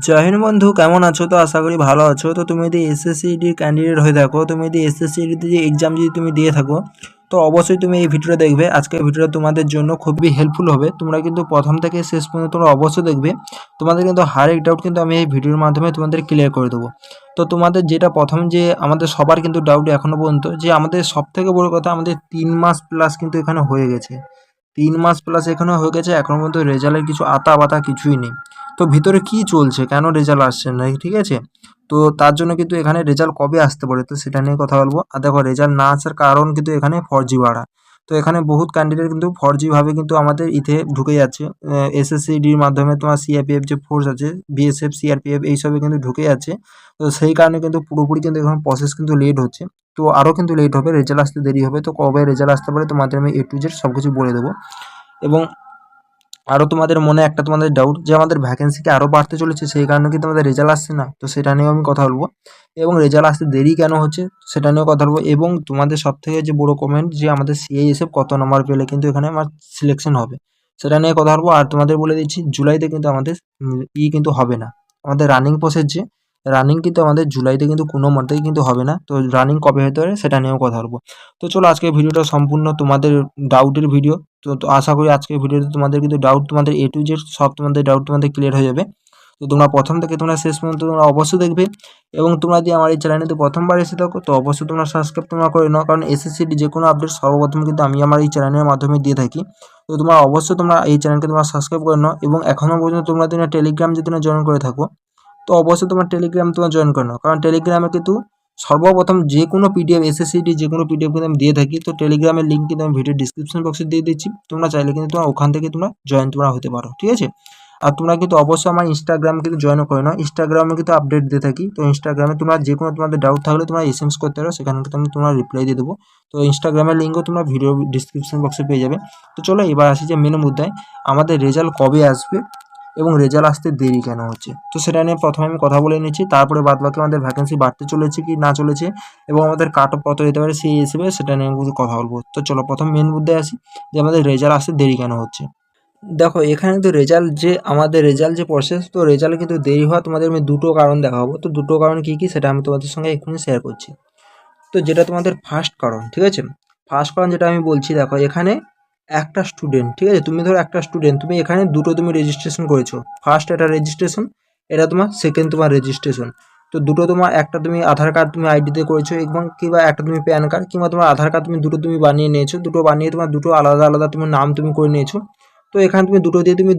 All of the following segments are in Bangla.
জয় হিন্দ বন্ধু, কেমন আছো? তো আশা করি ভালো আছো। তো তুমি যদি এসএসসিডির ক্যান্ডিডেট হয়ে থাকো, তুমি যদি এসএসসিডিতে যে এক্সাম যদি তুমি দিয়ে থাকো, তো অবশ্যই তুমি এই ভিডিওটা দেখবে। আজকের ভিডিওটা তোমাদের জন্য খুবই হেল্পফুল হবে। তোমরা কিন্তু প্রথম থেকে শেষ পর্যন্ত তোমরা অবশ্যই দেখবে। তোমাদের কিন্তু হর এক ডাউট কিন্তু আমি এই ভিডিওর মাধ্যমে তোমাদের ক্লিয়ার করে দেবো। তো তোমাদের যেটা প্রথম যে আমাদের সবার কিন্তু ডাউট এখনো পর্যন্ত যে আমাদের সব থেকে বড় কথা, আমাদের 3 মাস প্লাস কিন্তু এখানে হয়ে গেছে। 3 মাস প্লাস এখানে হয়ে গেছে, এখনো পর্যন্ত রেজাল্টের কিছু আতা বাতা কিছুই নেই। তো ভিতরে কি চলছে, কেন রেজাল্ট আসছে না, ঠিক আছে? তো তার জন্য কিন্তু এখানে রেজাল্ট কবে আসতে পারে, তো সেটা নিয়ে কথা বলবো। আর দেখো, রেজাল্ট না আসার কারণ কিন্তু এখানে 4G বাড়া। তো এখানে বহুত ক্যান্ডিডেট কিন্তু 4G ভাবে কিন্তু আমাদের ইতে ঢুকে যাচ্ছে। এসএসসিডির মাধ্যমে তোমার সিআরপিএফ যে ফোর্স আছে, বিএসএফ, সিআরপিএফ এইসবে কিন্তু ঢুকে যাচ্ছে। তো সেই কারণে কিন্তু পুরোপুরি কিন্তু এখন প্রসেস কিন্তু লেট হচ্ছে। তো আরও কিন্তু লেট হবে, রেজাল্ট আসতে দেরি হবে। তো কবে রেজাল্ট আসতে পারে তোমাদের আমি A to Z সব কিছু বলে দেবো। এবং আরও তোমাদের মনে একটা তোমাদের ডাউট যে আমাদের ভ্যাকেন্সি কি আরও বাড়তে চলেছে, সেই কারণে কিন্তু আমাদের রেজাল্ট আসছে না, তো সেটা নিয়েও আমি কথা বলবো। এবং রেজাল্ট আসতে দেরি কেন হচ্ছে সেটা নিয়েও কথা বলবো। এবং তোমাদের সবথেকে যে বড় কমেন্ট যে আমাদের সিআইএসএফ কত নম্বর পেলে কিন্তু এখানে আমার সিলেকশন হবে, সেটা নিয়ে কথা বলবো। আর তোমাদের বলে দিচ্ছি, জুলাইতে কিন্তু আমাদের কিন্তু হবে না। আমাদের রানিং প্রসেস যে রানিং কিন্তু আমাদের জুলাইতে কিন্তু কোনো মতেই কিন্তু হবে না। তো রানিং কবে হতে পারে সেটা নিয়েও কথা বলবো। তো চলো, আজকের ভিডিওটা সম্পূর্ণ তোমাদের ডাউটের ভিডিও। তো আশা করি আজকের ভিডিওতে তোমাদের কিন্তু ডাউট, তোমাদের A to Z সব তোমাদের ডাউট তোমাদের ক্লিয়ার হয়ে যাবে। তো তোমরা প্রথম থেকে তোমরা শেষ পর্যন্ত তোমরা অবশ্যই দেখবে। এবং তোমরা যদি আমার এই চ্যানেলে প্রথমবার এসে থাকো, তো অবশ্যই তোমরা সাবস্ক্রাইব তোমরা করে নাও, কারণ এসএসসিডি যে কোনো আপডেট সর্বপ্রথম কিন্তু আমি আমার এই চ্যানেলের মাধ্যমে দিয়ে থাকি। তো তোমরা অবশ্যই তোমরা এই চ্যানেলকে তোমরা সাবস্ক্রাইব করে নাও। এবং এখনও পর্যন্ত তোমরা টেলিগ্রাম যদি না জয়েন করে থাকো, তো অবশ্যই তোমার টেলিগ্রাম তোমার জয়েন করে নাও, কারণ টেলিগ্রামে কিন্তু সর্বপ্রথম যে কোনো পিডিএফ, এসএসসিডি যে কোনো পিডিএফ কিন্তু আমি দিয়ে থাকি। তো টেলিগ্রামের লিঙ্ক কিন্তু আমি ভিডিও ডিসক্রিপশন বক্সে দিয়ে দিচ্ছি। তোমরা চাইলে কিন্তু তোমরা ওখান থেকে তোমরা জয়েন তোমরা হতে পারো, ঠিক আছে? আর তোমরা কিন্তু অবশ্যই আমার ইনস্টাগ্রাম কিন্তু জয়েন করে নাও। ইনস্টাগ্রামে কিন্তু আপডেট দিয়ে থাকি। তো ইনস্টাগ্রামে তোমরা যে কোনো তোমাদের ডাউট থাকলে তোমরা এসএমএস করতে পারো, সেখানে কিন্তু আমি তোমরা রিপ্লাই দিয়ে দেবো। তো ইনস্টাগ্রামের লিঙ্কও তোমরা ভিডিও ডিসক্রিপশন বক্সে পেয়ে যাবে। তো চলো এবার আসি যে মেন মুদ্রায়, আমাদের রেজাল্ট কবে আসবে এবং রেজাল্ট আসতে দেরি কেন হচ্ছে, তো সেটা নিয়ে প্রথমে আমি কথা বলে নিচ্ছি। তারপরে বাদবাকি আমাদের ভ্যাকেন্সি বাড়তে চলেছে কি না চলেছে এবং আমাদের কাট অফ কত যেতে পারে সেই হিসেবে সেটা নিয়ে আমি কথা বলবো। তো চলো প্রথম মেন মুদ্রায় আসি, যে আমাদের রেজাল্ট আসতে দেরি কেন হচ্ছে। দেখো, এখানে তো রেজাল্ট যে আমাদের রেজাল্ট যে প্রসেস, তো রেজাল্ট কিন্তু দেরি হওয়া তোমাদের আমি দুটো কারণ দেখাবো। তো দুটো কারণ কী কী সেটা আমি তোমাদের সঙ্গে এক্ষুনি শেয়ার করছি। তো যেটা তোমাদের ফার্স্ট কারণ, ঠিক আছে, ফার্স্ট কারণ যেটা আমি বলছি, দেখো এখানে একটা স্টুডেন্ট, ঠিক আছে, তুমি ধরো একটা স্টুডেন্ট, তুমি এখানে দুটো তুমি রেজিস্ট্রেশন করেছো। ফার্স্ট এটা রেজিস্ট্রেশন, এটা তোমার সেকেন্ড তোমার রেজিস্ট্রেশন। তো দুটো তোমার, একটা তুমি আধার কার্ড তুমি আইডিতে করেছো, এবং কিংবা একটা তুমি প্যান কার্ড কিংবা তোমার আধার কার্ড, তুমি দুটো তুমি বানিয়ে নিয়েছো। দুটো বানিয়ে তোমার দুটো আলাদা আলাদা তুমি নাম তুমি করে নিয়েছো। তো এখানে তুমি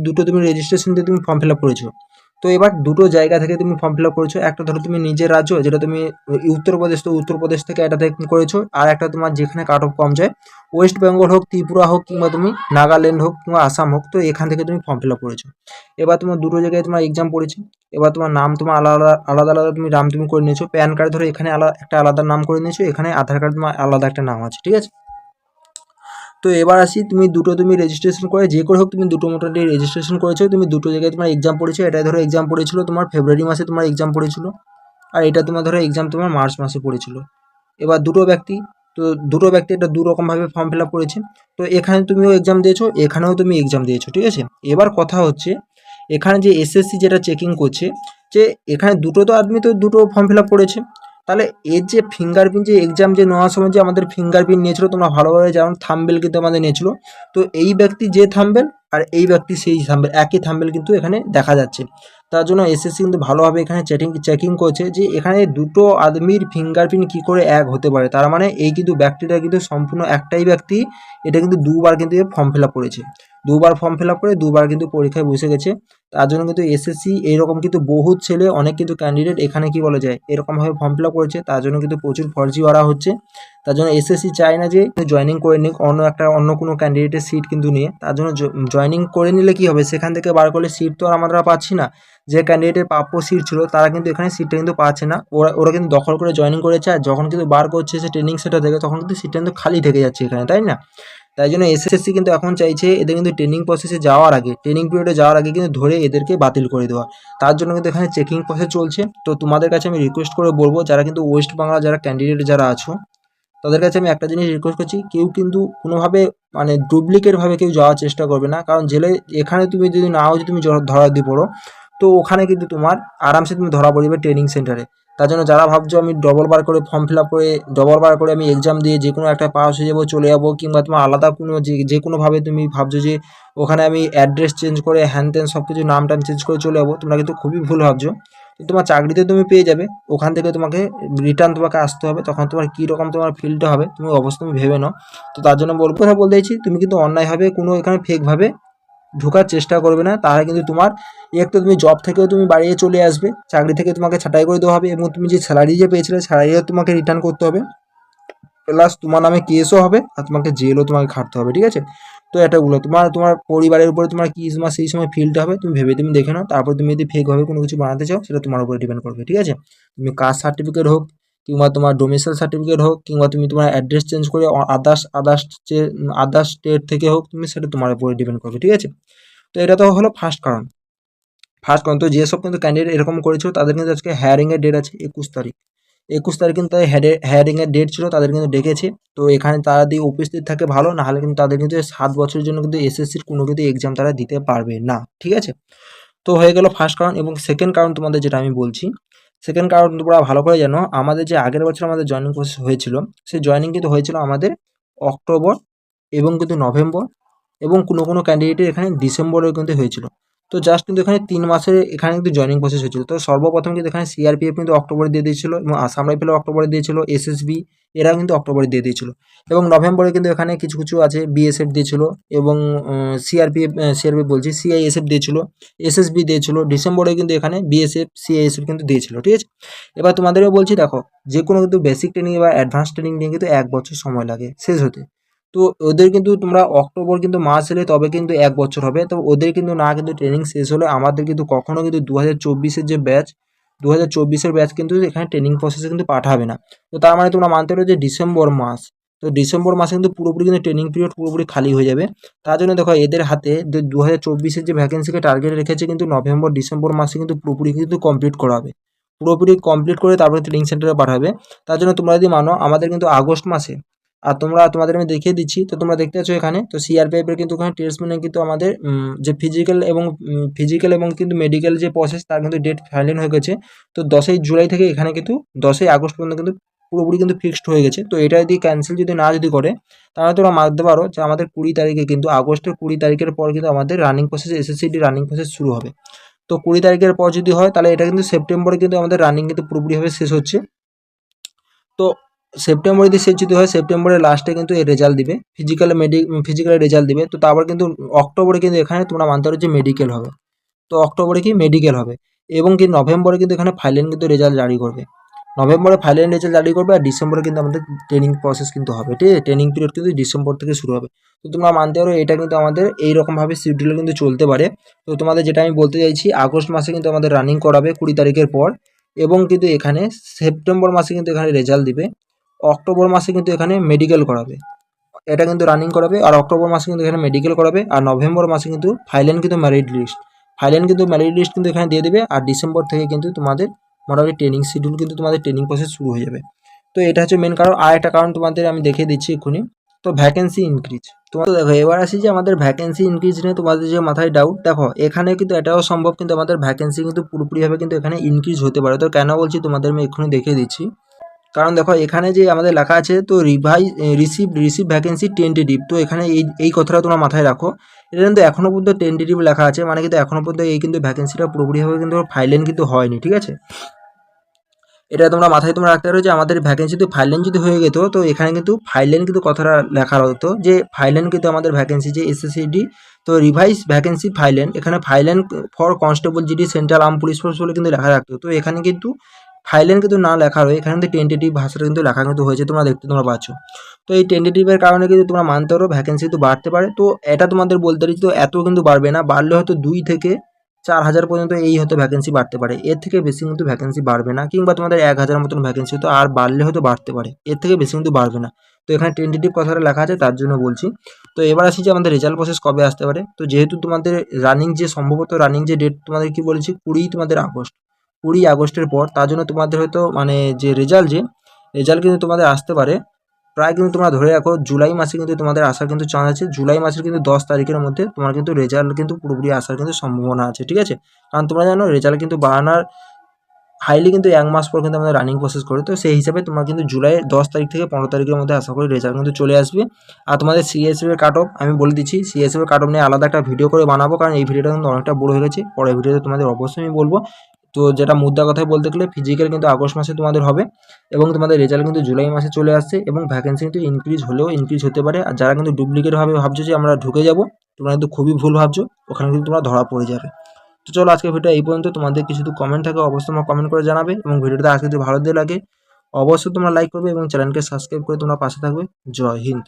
দুটো তুমি রেজিস্ট্রেশন দিয়ে তুমি ফর্ম ফিল আপ করেছো। তো এবার দুটো জায়গা থেকে তুমি ফর্ম ফিল আপ করেছো। একটা ধরো তুমি নিজের রাজ্য, যেটা তুমি উত্তরপ্রদেশ, তো উত্তরপ্রদেশ থেকে এটা থেকে করেছো। আর একটা তোমার যেখানে কাট অফ কম যায়, ওয়েস্ট বেঙ্গল হোক, ত্রিপুরা হোক, কিংবা তুমি নাগাল্যান্ড হোক, কিংবা আসাম হোক, তো এখান থেকে তুমি ফর্ম ফিল আপ করেছো। এবার তোমার দুটো জায়গায় তোমার এক্সাম পড়েছে। এবার তোমার নাম তোমার আলাদা আলাদা আলাদা তুমি নাম তুমি করে নিয়েছো। প্যান কার্ড ধরো এখানে একটা আলাদা নাম করে নিয়েছো, এখানে আধার কার্ড তোমার আলাদা একটা নাম আছে, ঠিক আছে? তো এবার আসি, তুমি দুটো তুমি রেজিস্ট্রেশন করে যে করে হোক তুমি দুটো মোটামুটি রেজিস্ট্রেশন করেছো, তুমি দুটো জায়গায় তোমার এক্সাম পড়েছো। এটা ধরো এক্সাম পড়েছিল তোমার ফেব্রুয়ারি মাসে তোমার এক্সাম পড়েছিল, আর এটা তোমার ধরো এক্সাম তোমার মার্চ মাসে পড়েছিল। এবার দুটো ব্যক্তি, তো দুটো ব্যক্তি এটা দু রকমভাবে ফর্ম ফিল আপ করেছে। তো এখানে তুমিও এক্সাম দিয়েছো, এখানেও তুমি এক্সাম দিয়েছো, ঠিক আছে? এবার কথা হচ্ছে, এখানে যে এসএসসি যেটা চেকিং করছে, যে এখানে দুটো তো আদমি তো দুটো ফর্ম ফিল আপ করেছে, তাহলে এর যে ফিঙ্গারপ্রিন্ট যে এক্সাম যে নেওয়ার সময় যে আমাদের ফিঙ্গারপ্রিন্ট নিয়েছিল, তোমরা ভালোভাবে জানো, থাম্বেল কিন্তু আমাদের নিয়েছিল। তো এই ব্যক্তি যে থাম্বেল আর এই ব্যক্তি সেই থাম্বেল, একই থাম্বেল কিন্তু এখানে দেখা যাচ্ছে। তার জন্য এসএসসি কিন্তু ভালোভাবে এখানে চেকিং করছে যে এখানে দুটো আদমির ফিঙ্গারপ্রিন্ট কী করে এক হতে পারে। তার মানে এই কিন্তু ব্যক্তিটা কিন্তু সম্পূর্ণ একটাই ব্যক্তি, এটা কিন্তু দুবার কিন্তু ফর্ম ফিল আপ করেছে, দুবার ফর্ম ফিল আপ করে দুবার কিন্তু পরীক্ষায় বসে গেছে। তার জন্য কিন্তু এসএসসি এইরকম কিন্তু বহু ছেলে, অনেক কিন্তু ক্যান্ডিডেট এখানে কি বলা যায় এরকমভাবে ফর্ম ফিল আপ করেছে, তার জন্য কিন্তু প্রচুর ফর্জি করা হচ্ছে। তার জন্য এসএসসি চায় না যে জয়েনিং করে নিক অন্য কোনো ক্যান্ডিডেটের সিট কিন্তু নিয়ে। তার জন্য জয়েনিং করে নিলে কি হবে, সেখান থেকে বার করলে সিট তো আর আমরা পাচ্ছি না। যে ক্যান্ডিডেটের প্রাপ্য সিট ছিল তারা কিন্তু এখানে সিটটা কিন্তু পাচ্ছে না, ওরা কিন্তু দখল করে জয়েনিং করেছে। আর যখন কিন্তু বার করছে সে ট্রেনিং সেন্টার থেকে, তখন কিন্তু সিটটা কিন্তু খালি থেকে যাচ্ছে এখানে, তাই না? তাই জন্য এসএসসি কিন্তু এখন চাইছে এদের কিন্তু ট্রেনিং প্রসেসে যাওয়ার আগে, ট্রেনিং পিরিয়ডে যাওয়ার আগে কিন্তু ধরে এদেরকে বাতিল করে দেওয়া। তার জন্য কিন্তু এখানে চেকিং প্রসেস চলছে। তো তোমাদের কাছে আমি রিকোয়েস্ট করে বলবো, যারা কিন্তু ওয়েস্ট বাংলা যারা ক্যান্ডিডেট যারা আছো, তাদের কাছে আমি একটা জিনিস রিকোয়েস্ট করছি, কেউ কিন্তু কোনোভাবে মানে ডুপ্লিকেটভাবে কেউ যাওয়ার চেষ্টা করবে না। কারণ জেলে এখানে তুমি যদি নাও, যদি তুমি ধরা দিয়ে পড়ো, তো ওখানে কিন্তু তোমার আরামসে তুমি ধরা পড়বে ট্রেনিং সেন্টারে। তার জন্য যারা ভাবছো আমি ডবল বার করে ফর্ম ফিল আপ করে ডবল বার করে আমি এক্সাম দিয়ে যে কোনো একটা পাস হয়ে যাবো চলে যাবো, কিংবা তোমার আলাদা কোনো যে কোনোভাবে তুমি ভাবছো যে ওখানে আমি অ্যাড্রেস চেঞ্জ করে হ্যান ত্যান সব কিছু নাম টাম চেঞ্জ করে চলে যাবো, তোমরা কিন্তু খুবই ভুল ভাবছো। তো তোমার চাকরিতে তুমি পেয়ে যাবে, ওখান থেকে তোমাকে রিটার্ন তোমাকে আসতে হবে, তখন তোমার কী রকম তোমার ফিলটা হবে তুমি অবশ্যই তুমি ভেবে নাও। তো তার জন্য বলবো, কথা বলতে চাইছি তুমি কিন্তু অন্যায়ভাবে কোনো এখানে ফেকভাবে ঢোকার চেষ্টা করবে না, তাহলে কিন্তু তোমার এক তো তুমি জব থেকেও তুমি বাড়িয়ে চলে আসবে, চাকরি থেকে তোমাকে ছাঁটাই করে দেওয়া হবে, এবং তুমি যে স্যালারি যে পেয়েছিলে স্যালারিও তোমাকে রিটার্ন করতে হবে, প্লাস তোমার নামে কেসও হবে, আর তোমাকে জেলও তোমাকে খাটতে হবে, ঠিক আছে? তো এটাগুলো তোমার তোমার পরিবারের উপরে তোমার কী তোমার সেই সময় ফিলটা হবে তুমি ভেবে তুমি দেখে নাও। তারপর তুমি যদি ফেকভাবে কোনো কিছু বানাতে চাও সেটা তোমার উপরে ডিপেন্ড করবে, ঠিক আছে? তুমি কাস্ট সার্টিফিকেট হোক, কিংবা তোমার ডোমিসাইল সার্টিফিকেট হোক, কিংবা তুমি তোমার অ্যাড্রেস চেঞ্জ করে আদার্স স্টেট থেকে হোক, তুমি সেটা তোমার উপরে ডিপেন্ড করবে, ঠিক আছে? তো এটা তো হলো ফার্স্ট কারণ। তো যেসব কিন্তু ক্যান্ডিডেট এরকম করেছিল তাদের কিন্তু আজকে হায়ারিংয়ের ডেট আছে 21 তারিখ। 21 তারিখ কিন্তু তাদের হায়ারিংয়ের ডেট ছিল, তাদের কিন্তু ডেকেছে। তো এখানে তারা যদি উপস্থিত থাকে ভালো, না হলে কিন্তু তাদের কিন্তু 7 বছরের জন্য কিন্তু এসএসসির কোনো কিন্তু এক্সাম তারা দিতে পারবে না, ঠিক আছে? তো হয়ে গেল ফার্স্ট কারণ। এবং সেকেন্ড কারণ তোমাদের যেটা আমি বলছি, সেকেন্ড কারণ তোমরা ভালো করে জানো, আমাদের যে আগের বছর আমাদের জয়েনিং প্রসেস হয়েছিল, সেই জয়েনিং কিন্তু হয়েছিল আমাদের অক্টোবর এবং কিন্তু নভেম্বর, এবং কোনো ক্যান্ডিডেটের এখানে ডিসেম্বরেও কিন্তু হয়েছিল। তো জাস্ট কিন্তু এখানে 3 মাসের এখানে কিন্তু জয়েনিং প্রসেস হয়েছিল। তো সর্বপ্রথম কিন্তু এখানে সিআরপিএফ কিন্তু অক্টোবরে দিয়ে দিয়েছিল, এবং আসাম রাইফেলও অক্টোবরে দিয়েছিল, এসএসবি এরাও কিন্তু অক্টোবরে দিয়ে দিয়েছিল, এবং নভেম্বরে কিন্তু এখানে কিছু কিছু আছে বিএসএফ দিয়েছিল, এবং সিআরপিএফ বলছি সিআইএসএফ দিয়েছিল, এসএসবি দিয়েছিল। ডিসেম্বরে কিন্তু এখানে বিএসএফ সিআইএসএফ কিন্তু দিয়েছিল, ঠিক আছে? এবার তোমাদেরও বলছি, দেখো যে কোনো কিন্তু বেসিক ট্রেনিং বা অ্যাডভান্স ট্রেনিং নিয়ে কিন্তু 1 বছর সময় লাগে শেষ হতে। তো ওদের কিন্তু তোমরা অক্টোবর কিন্তু মাস এলে তবে কিন্তু 1 বছর হবে। তো ওদের কিন্তু না কিন্তু ট্রেনিং শেষ হলে আমাদের কিন্তু কখনো কিন্তু 2024-এর যে ব্যাচ, 2024-এর ব্যাচ কিন্তু এখানে ট্রেনিং প্রসেসে কিন্তু পাঠাবে না। তো তার মানে তোমরা মানতে পারো যে ডিসেম্বর মাস, তো ডিসেম্বর মাসে কিন্তু পুরোপুরি কিন্তু ট্রেনিং পিরিয়ড পুরোপুরি খালি হয়ে যাবে। তার জন্য দেখো এদের হাতে 2024-এর যে ভ্যাকেন্সিকে টার্গেট রেখেছে কিন্তু নভেম্বর ডিসেম্বর মাসে কিন্তু পুরোপুরি কিন্তু কমপ্লিট করাবে, পুরোপুরি কমপ্লিট করে তারপরে ট্রেনিং সেন্টারে পাঠাবে। তার জন্য তোমরা যদি মানো আমাদের কিন্তু আগস্ট মাসে, আর তোমাদের আমি দেখিয়ে দিচ্ছি, তো তোমরা দেখতে পাচ্ছ এখানে, তো সিআরপিএফের কিন্তু ওখানে টেস্টমেন্টে কিন্তু আমাদের যে ফিজিক্যাল এবং কিন্তু মেডিকেল যে প্রসেস তার কিন্তু ডেট ফাইনাল হয়ে গেছে। তো 10ই জুলাই থেকে এখানে কিন্তু 10ই আগস্ট পর্যন্ত কিন্তু পুরোপুরি কিন্তু ফিক্সড হয়ে গেছে। তো এটা যদি ক্যান্সেল যদি করে, তাহলে তোমরা মানতে পারো যে আমাদের 20 তারিখে কিন্তু আগস্টের 20 তারিখের পর কিন্তু আমাদের running process SSCD running process শুরু হবে। তো 20 তারিখের পর যদি হয় তাহলে এটা কিন্তু সেপ্টেম্বরে কিন্তু আমাদের রানিং কিন্তু পুরোপুরিভাবে শেষ হচ্ছে। তো সেপ্টেম্বরে যদি শেষ যদি হয়, সেপ্টেম্বরের লাস্টে কিন্তু এই রেজাল্ট দিবে, ফিজিক্যালের রেজাল্ট দিবে। তো তারপর কিন্তু অক্টোবরে কিন্তু এখানে তোমরা মানতে পারো যে মেডিকেল হবে। তো অক্টোবরে কি মেডিকেল হবে, এবং কি নভেম্বরে কিন্তু এখানে ফাইনাল কিন্তু রেজাল্ট জারি করবে, নভেম্বরে ফাইনাল রেজাল্ট জারি করবে, আর ডিসেম্বরে কিন্তু আমাদের ট্রেনিং প্রসেস কিন্তু হবে, ঠিক আছে? ট্রেনিং পিরিয়ড কিন্তু ডিসেম্বর থেকে শুরু হবে। তো তোমরা মানতে পারো এটা কিন্তু আমাদের এইরকমভাবে শিডিউল কিন্তু চলতে পারে। তো তোমাদের যেটা আমি বলতে চাইছি, আগস্ট মাসে কিন্তু আমাদের রানিং করাবে 20 তারিখের পর, এবং কিন্তু এখানে সেপ্টেম্বর মাসে কিন্তু এখানে রেজাল্ট দিবে, অক্টোবর মাসে কিন্তু এখানে মেডিকেল করাবে, এটা কিন্তু রানিং করাবে, আর অক্টোবর মাসে কিন্তু এখানে মেডিকেল করাবে, আর নভেম্বর মাসে কিন্তু ফাইনাল কিন্তু মেরিট লিস্ট কিন্তু এখানে দিয়ে দেবে, আর ডিসেম্বর থেকে কিন্তু তোমাদের মোটামুটি ট্রেনিং শিডিউল কিন্তু তোমাদের ট্রেনিং প্রসেস শুরু হয়ে যাবে। তো এটা হচ্ছে মেন কারণ। আর একটা কারণ তোমাদের আমি দেখিয়ে দিচ্ছি এক্ষুনি, তো ভ্যাকেন্সি ইনক্রিজ। তোমাদের দেখো এবার আসি যে আমাদের ভ্যাকেন্সি ইনক্রিজ নিয়ে তোমাদের যে মাথায় ডাউট, দেখো এখানে কিন্তু এটাও সম্ভব, কিন্তু আমাদের ভ্যাকেন্সি কিন্তু পুরোপুরিভাবে কিন্তু এখানে ইনক্রিজ হতে পারে। তো কেন বলছি তোমাদের আমি এক্ষুনি দেখিয়ে দিচ্ছি, কারণ দেখো এখানে যে আমাদের লেখা আছে, তো রিসিভ ভ্যাকেন্সি টেন্টেটিভ। তো এখানে এই কথাটা তোমরা মাথায় রাখো, এটা কিন্তু এখনও পর্যন্ত টেন্টেটিভ লেখা আছে, মানে কিন্তু এখনও পর্যন্ত এই কিন্তু ভ্যাকেন্সিটা পুরোপুরিভাবে কিন্তু ফাইনাল কিন্তু হয়নি, ঠিক আছে? এটা তোমরা মাথায় রাখতে পারো যে আমাদের ভ্যাকেন্সি যদি ফাইনাল যদি হয়ে যেত, তো এখানে কিন্তু ফাইনাল কিন্তু কথাটা লেখা হতো যে ফাইনাল কিন্তু আমাদের ভ্যাকেন্সি যে এসএসসিডি, তো রিভাইস ভ্যাকেন্সি ফাইনাল, এখানে final for constable GD central arm police force বলে কিন্তু লেখা রাখতো। তো এখানে কিন্তু ফাইনাল কিন্তু না লেখা রয়ে এখানে কিন্তু টেন্টেটিভ ভাষাটা কিন্তু লেখা কিন্তু হয়েছে, তোমরা পাচ্ছ। তো এই টেন্টেটিভের কারণে কিন্তু তোমরা মানতে পারো ভ্যাকেন্সি তো বাড়তে পারে। তো এটা তোমাদের বলতে পারি, তো এত কিন্তু বাড়বে না, বাড়লে হয়তো 2 থেকে 4 হাজার পর্যন্ত এই হয়তো ভ্যাকেন্সি বাড়তে পারে, এর থেকে বেশি কিন্তু ভ্যাকেন্সি বাড়বে না, কিংবা তোমাদের 1,000 মতন ভ্যাকেন্সি হতো, আর বাড়লে হয়তো বাড়তে পারে, এর থেকে বেশি কিন্তু বাড়বে না। তো এখানে টেন্টেটিভ কথাটা লেখা আছে তার জন্য বলছি। তো এবার আসি যে আমাদের রেজাল্ট প্রসেস কবে আসতে পারে। তো যেহেতু তোমাদের সম্ভবত রানিং যে ডেট তোমাদের কি বলেছি, 20 আগস্টের পর, তার জন্য তোমাদের হয়তো মানে যে রেজাল্ট কিন্তু তোমাদের আসতে পারে প্রায় কিন্তু তোমরা ধরে রাখো জুলাই মাসে কিন্তু তোমাদের আসার কিন্তু চান্স আছে। জুলাই মাসের কিন্তু 10 তারিখের মধ্যে তোমার কিন্তু রেজাল্ট কিন্তু পুরোপুরি আসার কিন্তু সম্ভাবনা আছে, ঠিক আছে। কারণ তোমরা জানো রেজাল্ট কিন্তু বাড়ানোর হাইলি কিন্তু 1 মাস পর কিন্তু আমাদের রানিং প্রসেস করে। তো সেই হিসাবে তোমার কিন্তু জুলাইয়ের 10 তারিখ থেকে 15 তারিখের মধ্যে আশা করি রেজাল্ট কিন্তু চলে আসবে। আর তোমাদের সিএসএফ এর কাট অফ আমি বলে দিচ্ছি, সিএসএফ এর কাট অফ নিয়ে আলাদা একটা ভিডিও করে বানাবো, কারণ এই ভিডিওটা কিন্তু অনেকটা বড় হয়ে গেছে। পরের ভিডিওতে তোমাদের অবশ্যই আমি বলবো। তো যেটা মুদ্রা কথায় বলতে গেলে ফিজিক্যাল কিন্তু আগস্ট মাসে তোমাদের হবে এবং তোমাদের রেজাল্ট কিন্তু জুলাই মাসে চলে আসছে এবং ভ্যাকেন্সি কিন্তু ইনক্রিজ হলেও ইনক্রিজ হতে পারে। আর যারা কিন্তু ডুপ্লিকেটভাবে ভাবছো যে আমরা ঢুকে যাব, তোমরা কিন্তু খুবই ভুল ভাবছো, ওখানে কিন্তু তোমরা ধরা পড়ে যাবে। তো চলো আজকের ভিডিও এই পর্যন্ত। তোমাদের কিছু যদি কমেন্ট থাকে অবশ্যই তোমরা কমেন্ট করে জানাবে এবং ভিডিওটা আজকে যদি ভালো দিয়ে লাগে অবশ্যই তোমরা লাইক করবে এবং চ্যানেলকে সাবস্ক্রাইব করে তোমরা পাশে থাকবে। জয় হিন্দ।